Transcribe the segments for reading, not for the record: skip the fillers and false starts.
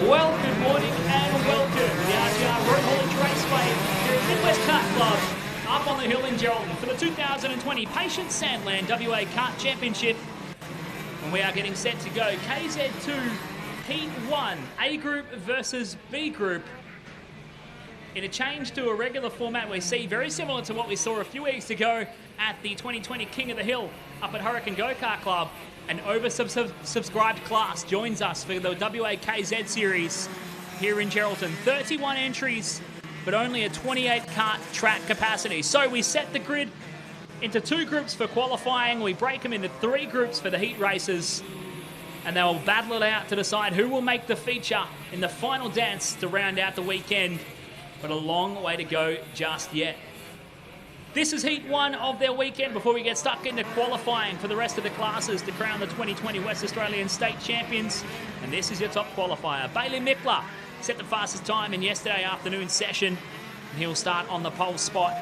Well, good morning and welcome to the RGR Road Haulage Raceway here at Midwest Kart Club up on the hill in Geraldton for the 2020 Patient Sandland WA Kart Championship. And we are getting set to go KZ2 Heat 1, A Group versus B Group. In a change to a regular format we see very similar to what we saw a few weeks ago at the 2020 King of the Hill up at Hurricane Go-Kart Club. An oversubscribed class joins us for the WA KZ series here in Geraldton. 31 entries, but only a 28 kart track capacity. So we set the grid into 2 groups for qualifying. We break them into 3 groups for the heat races. And they'll battle it out to decide who will make the feature in the final dance to round out the weekend. But a long way to go just yet. This is Heat 1 of their weekend before we get stuck into qualifying for the rest of the classes to crown the 2020 West Australian State Champions. And this is your top qualifier. Bailey Mickler set the fastest time in yesterday afternoon's session. And he'll start on the pole spot.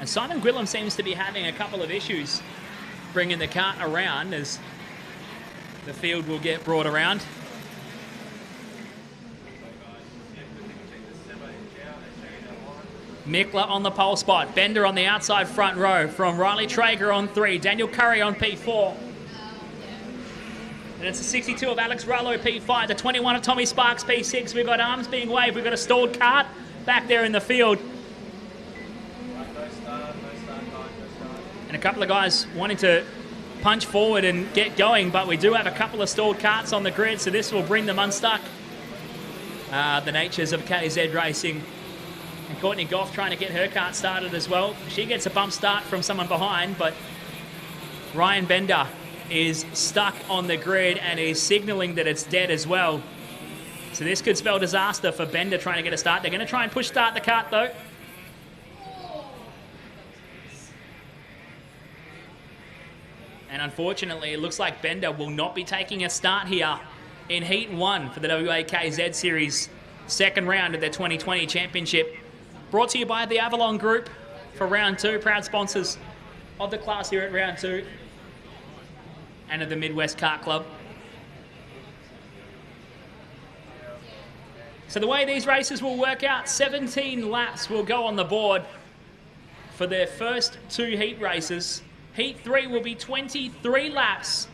And Simon Gwillam seems to be having a couple of issues bringing the cart around as the field will get brought around. Mickler on the pole spot. Bender on the outside front row from Riley Traeger on 3. Daniel Curry on P4. And it's a 62 of Alex Rallo P5. The 21 of Tommy Sparks P6. We've got arms being waved. We've got a stalled cart back there in the field. And a couple of guys wanting to punch forward and get going, but we do have a couple of stalled carts on the grid, so this will bring them unstuck. The natures of KZ Racing. And Courtney Goff trying to get her cart started as well. She gets a bump start from someone behind, but Ryan Bender is stuck on the grid and is signalling that it's dead as well. So this could spell disaster for Bender trying to get a start. They're going to try and push start the cart though. And unfortunately, it looks like Bender will not be taking a start here in Heat 1 for the WAKZ Series, second round of their 2020 championship. Brought to you by the Avalon Group for round 2, proud sponsors of the class here at round 2 and of the Midwest Kart Club. So the way these races will work out, 17 laps will go on the board for their first 2 heat races. Heat 3 will be 23 laps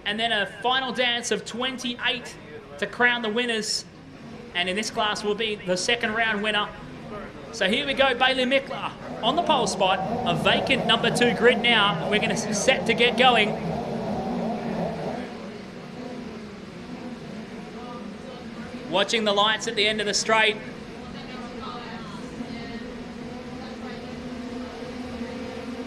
and then a final dance of 28 to crown the winners. And in this class will be the second round winner. So here we go, Bailey Mickler on the pole spot, a vacant number 2 grid now. We're going to set to get going. Watching the lights at the end of the straight.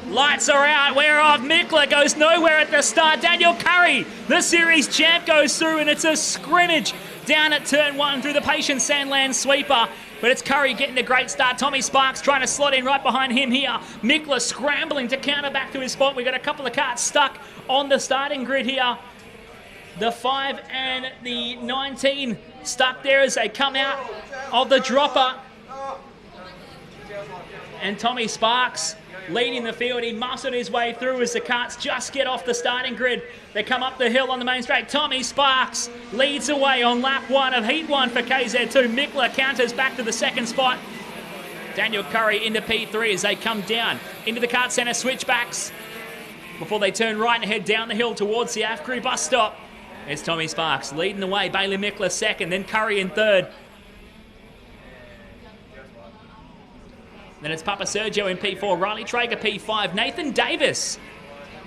Lights are out, whereof Mickler goes nowhere at the start. Daniel Curry, the series champ, goes through, and it's a scrimmage down at turn 1 through the patient Sandland sweeper. But it's Curry getting a great start. Tommy Sparks trying to slot in right behind him here. Mickler scrambling to counter back to his spot. We've got a couple of carts stuck on the starting grid here. The 5 and the 19 stuck there as they come out of the dropper. And Tommy Sparks leading the field. He muscled his way through as the carts just get off the starting grid. They come up the hill on the main straight. Tommy Sparks leads away on lap 1 of Heat 1 for KZ2. Mickler counters back to the second spot. Daniel Curry into P3 as they come down into the kart centre switchbacks before they turn right and head down the hill towards the AFCRI bus stop. It's Tommy Sparks leading the way. Bailey Mickler second, then Curry in third. Then it's Papa Sergio in P4, Riley Traeger P5, Nathan Davis.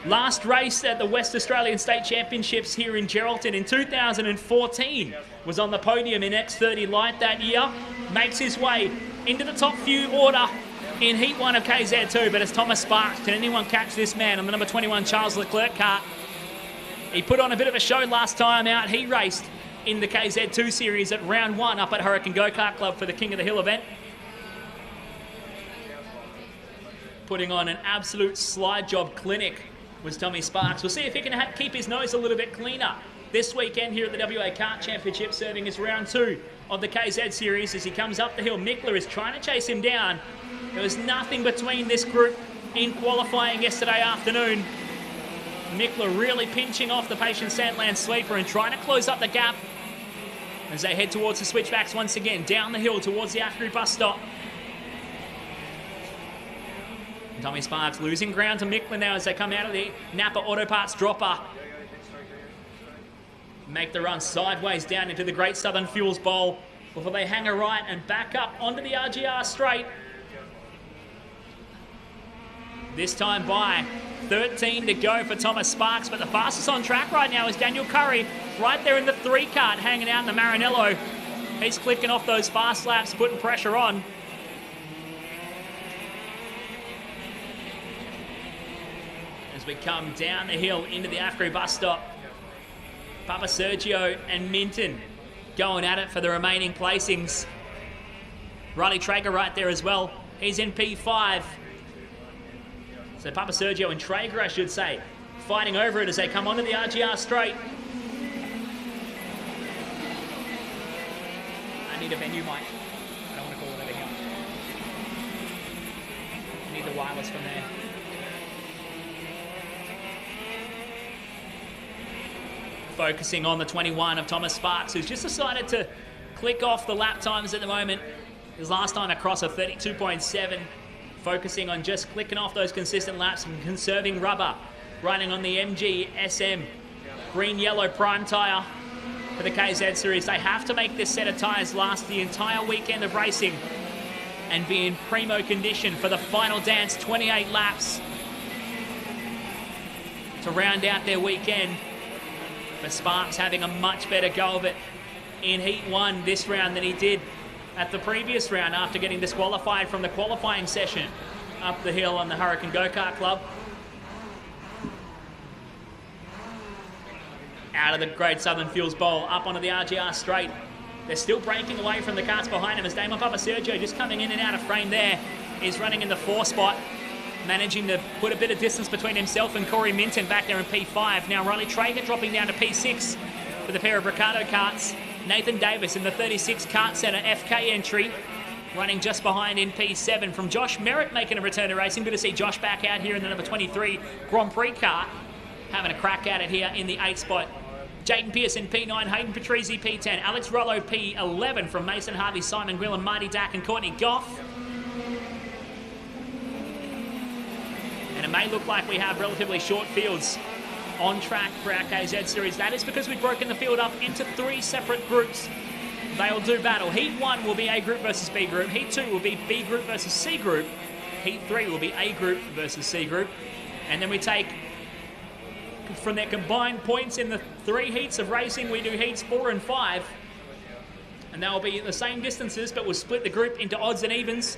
Last race at the West Australian State Championships here in Geraldton in 2014. Was on the podium in X30 Light that year. Makes his way into the top few order in Heat 1 of KZ2, but it's Thomas Sparks. Can anyone catch this man on the number 21 Charles Leclerc kart? He put on a bit of a show last time out. He raced in the KZ2 series at round 1 up at Hurricane Go-Kart Club for the King of the Hill event. Putting on an absolute slide job clinic was Tommy Sparks. We'll see if he can keep his nose a little bit cleaner this weekend here at the WA Kart Championship, serving as round 2 of the KZ series as he comes up the hill. Mickler is trying to chase him down. There was nothing between this group in qualifying yesterday afternoon. Mickler really pinching off the patient Sandland sweeper and trying to close up the gap as they head towards the switchbacks once again, down the hill towards the AFCRI bus stop. Tommy Sparks losing ground to Mickler now as they come out of the Napa Auto Parts dropper. Make the run sideways down into the Great Southern Fuels Bowl before they hang a right and back up onto the RGR straight. This time by 13 to go for Thomas Sparks, but the fastest on track right now is Daniel Curry, right there in the 3 kart, hanging out in the Maranello. He's clicking off those fast laps, putting pressure on. As we come down the hill into the AFCRI bus stop, Papa Sergio and Minton going at it for the remaining placings. Riley Traeger right there as well. He's in P5. So Papa Sergio and Traeger, I should say, fighting over it as they come onto the RGR straight. I need a venue mic. I don't want to call it over here. need the wireless from there. Focusing on the 21 of Thomas Sparks, who's just decided to click off the lap times at the moment. His last time across a 32.7. Focusing on just clicking off those consistent laps and conserving rubber. Running on the MG SM green-yellow prime tyre for the KZ series. They have to make this set of tyres last the entire weekend of racing and be in primo condition for the final dance, 28 laps to round out their weekend. But Sparks having a much better go of it in Heat 1 this round than he did at the previous round after getting disqualified from the qualifying session up the hill on the Hurricane Go-Kart Club. Out of the Great Southern Fuels Bowl, up onto the RGR straight. They're still breaking away from the karts behind him as Damon Papa Sergio just coming in and out of frame there. Is running in the 4 spot, managing to put a bit of distance between himself and Corey Minton back there in P5. Now Riley Traeger dropping down to P6 for the pair of Ricardo karts. Nathan Davis in the 36 Kart Centre FK entry, running just behind in P7 from Josh Merritt making a return to racing. Good to see Josh back out here in the number 23 Grand Prix kart, having a crack at it here in the 8 spot. Jaden Pearson P9, Hayden Patrizzi P10, Alex Rollo P11 from Mason Harvey, Simon Gwillam, Marty Dack and Courtney Goff. And it may look like we have relatively short fields on track for our KZ series. That is because we've broken the field up into 3 separate groups. They will do battle. Heat 1 will be A group versus B group. Heat 2 will be B group versus C group. Heat 3 will be A group versus C group. And then we take, from their combined points in the 3 heats of racing, we do heats 4 and 5. And they'll be the same distances, but we'll split the group into odds and evens.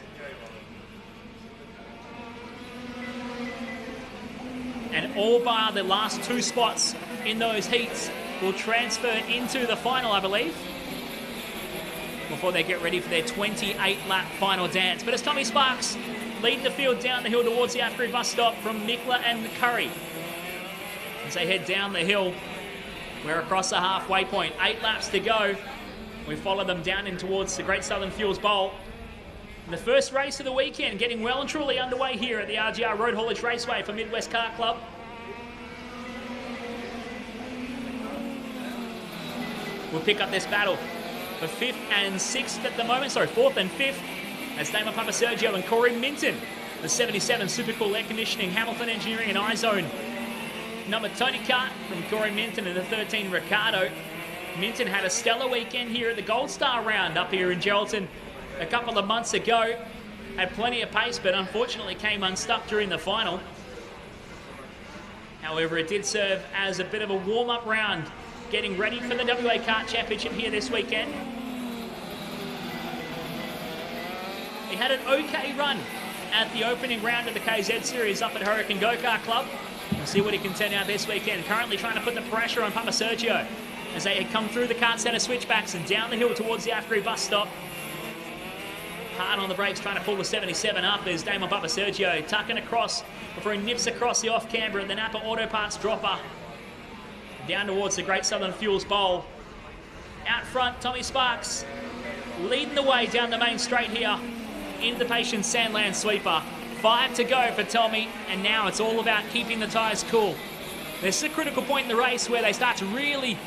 And all bar the last 2 spots in those heats will transfer into the final, I believe, before they get ready for their 28-lap final dance. But as Tommy Sparks lead the field down the hill towards the Afri bus stop from Nicola and Curry, as they head down the hill, we're across the halfway point. 8 laps to go. We follow them down in towards the Great Southern Fuels Bowl. The first race of the weekend getting well and truly underway here at the RGR Road Haulage Raceway for Midwest Kart Club. We'll pick up this battle for 5th and 6th at the moment. Sorry, 4th and 5th as Damon Papa Sergio and Corey Minton. The 77 Super Cool Air Conditioning, Hamilton Engineering and iZone. Number Tony Kart from Corey Minton and the 13 Ricardo. Minton had a stellar weekend here at the Gold Star round up here in Geraldton a couple of months ago. Had plenty of pace, but unfortunately came unstuck during the final. However, it did serve as a bit of a warm-up round, getting ready for the WA Kart Championship here this weekend. He had an okay run at the opening round of the KZ Series up at Hurricane Go-Kart Club. We'll see what he can turn out this weekend. Currently trying to put the pressure on Papa Sergio as they come through the Kart Centre switchbacks and down the hill towards the Afri bus stop. Hard on the brakes, trying to pull the 77 up. There's Damon Papa Sergio tucking across before he nips across the off-camber at the Napa Auto Parts dropper. Down towards the Great Southern Fuels Bowl. Out front, Tommy Sparks leading the way down the main straight here into the Patience Sandland sweeper. 5 to go for Tommy, and now it's all about keeping the tyres cool. This is a critical point in the race where they start to really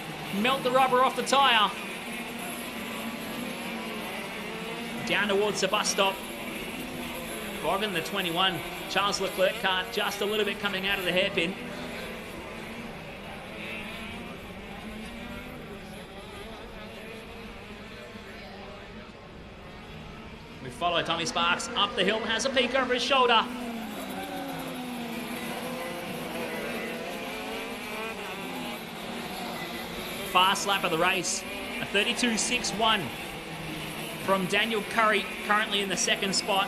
melt the rubber off the tyre. Down towards the bus stop. Boggin, the 21, Charles Leclerc kart, just a little bit coming out of the hairpin. We follow Tommy Sparks up the hill, has a peek over his shoulder. Fast lap of the race, a 32.61 from Daniel Curry, currently in the 2nd spot.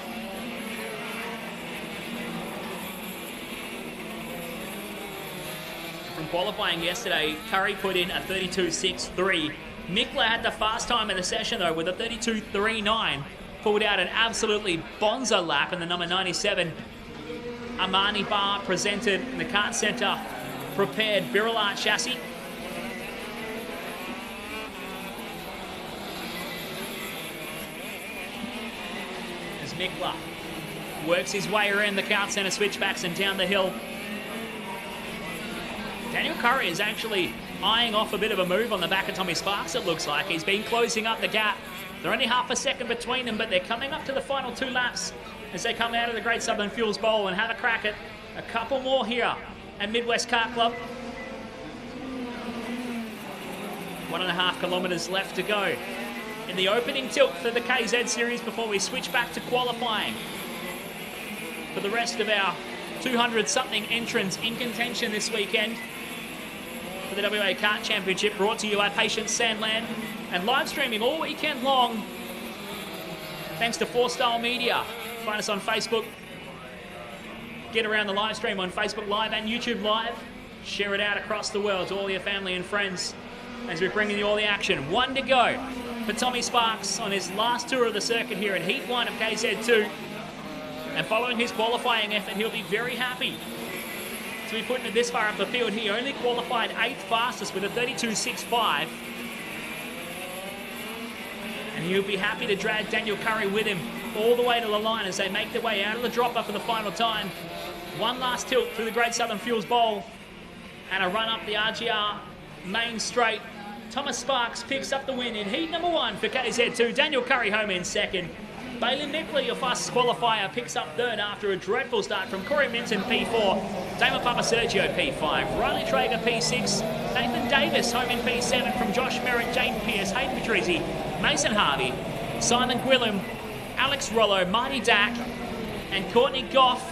From qualifying yesterday, Curry put in a 32.63. Mikla had the fast time of the session though with a 32.39. Pulled out an absolutely bonzo lap in the number 97. Armani bar presented in the Kart Centre prepared Birillard chassis. As Mikla Works his way around the Kart centre switchbacks and down the hill. Daniel Curry is actually eyeing off a bit of a move on the back of Tommy Sparks, it looks like. He's been closing up the gap. They're only half a second between them, but they're coming up to the final 2 laps as they come out of the Great Southern Fuels Bowl and have a crack at a couple more here at Midwest Kart Club. 1.5 kilometres left to go in the opening tilt for the KZ series before we switch back to qualifying for the rest of our 200-something entrants in contention this weekend for the WA Kart Championship, brought to you by Patience Sandland and live streaming all weekend long thanks to 4Style Media. Find us on Facebook. Get around the live stream on Facebook Live and YouTube Live. Share it out across the world to all your family and friends as we bring you all the action. 1 to go for Tommy Sparks on his last tour of the circuit here in Heat 1 of KZ2. And following his qualifying effort, he'll be very happy to be putting it this far up the field. He only qualified 8th fastest with a 32.65. And he'll be happy to drag Daniel Curry with him all the way to the line as they make their way out of the drop-up for the final time. One last tilt through the Great Southern Fuels Bowl and a run up the RGR main straight. Thomas Sparks picks up the win in heat number 1 for KZ2. Daniel Curry home in second. Bailey Nickley, your fastest qualifier, picks up third after a dreadful start from Corey Minton, P4. Damon Papa Sergio, P5. Riley Traeger, P6. Nathan Davis, home in P7 from Josh Merritt, Jaden Pierce, Hayden Patrizzi, Mason Harvey, Simon Gwillim, Alex Rollo, Marty Dack, and Courtney Goff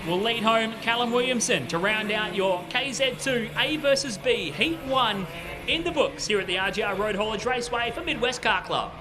will lead home Callum Williamson to round out your KZ2 A versus B Heat 1 in the books here at the RGR Road Haulage Raceway for Midwest Kart Club.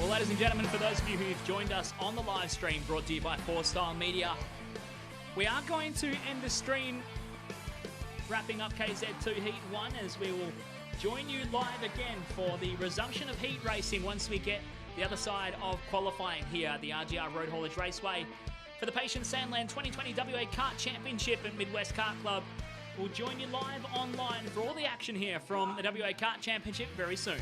Ladies and gentlemen, for those of you who've joined us on the live stream brought to you by 4Style Media, we are going to end the stream wrapping up KZ2 Heat 1 as we will join you live again for the resumption of heat racing once we get the other side of qualifying here at the RGR Road Haulage Raceway for the Patience Sandland 2020 WA Kart Championship at Midwest Kart Club. We'll join you live online for all the action here from the WA Kart Championship very soon.